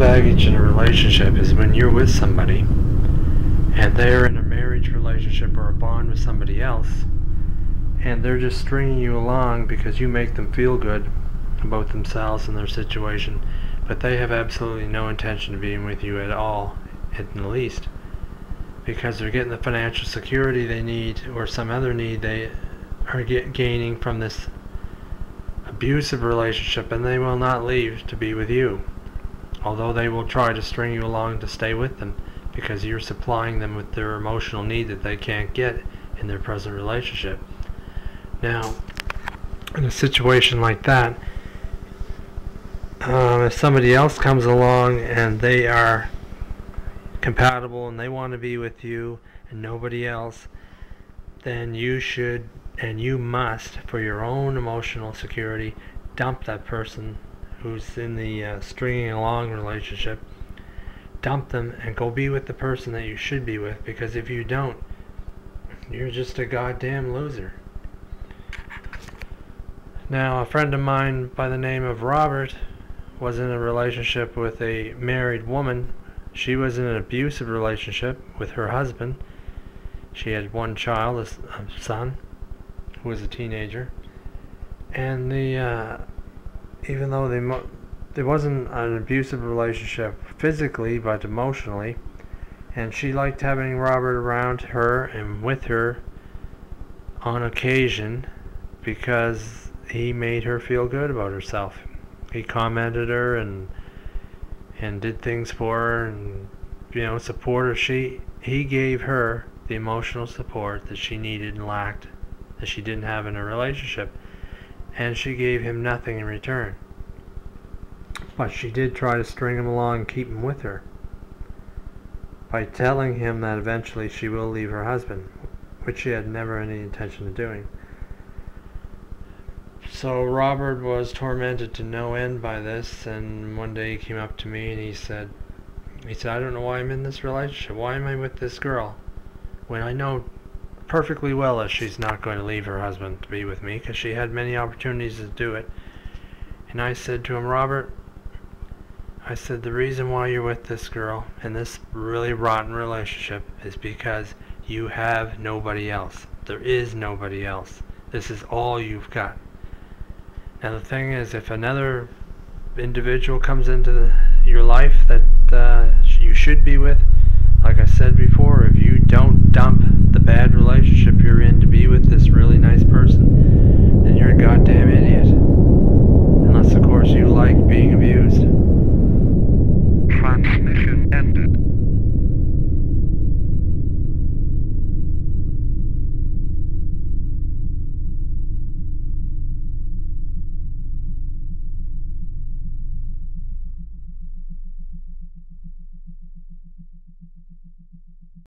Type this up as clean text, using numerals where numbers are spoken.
baggage in a relationship is when you're with somebody and they're in a marriage relationship or a bond with somebody else, and they're just stringing you along because you make them feel good about themselves and their situation, but they have absolutely no intention of being with you at all, at the least, because they're getting the financial security they need or some other need they are gaining from this abusive relationship, and they will not leave to be with you, although they will try to string you along to stay with them because you're supplying them with their emotional need that they can't get in their present relationship. Now, in a situation like that, if somebody else comes along and they are compatible and they want to be with you and nobody else, then you should and you must, for your own emotional security, dump that person who's in the stringing along relationship. Dump them and go be with the person that you should be with, because if you don't, you're just a goddamn loser. Now, a friend of mine by the name of Robert was in a relationship with a married woman. She was in an abusive relationship with her husband. She had one child, a son, who was a teenager. And even though there wasn't an abusive relationship physically, but emotionally, and she liked having Robert around her and with her on occasion because he made her feel good about herself. He commented her and did things for her and, support her. He gave her the emotional support that she needed and lacked, that she didn't have in a relationship, and she gave him nothing in return. But she did try to string him along and keep him with her by telling him that eventually she will leave her husband, which she had never any intention of doing. So Robert was tormented to no end by this, and one day he came up to me and he said, I don't know why I'm in this relationship. Why am I with this girl when I know perfectly well that she's not going to leave her husband to be with me, because she had many opportunities to do it. And I said to him, Robert, I said, the reason why you're with this girl in this really rotten relationship is because you have nobody else. There is nobody else. This is all you've got. Now the thing is, if another individual comes into your life that you should be with, like I said before, if you don't dump the bad relationship you're in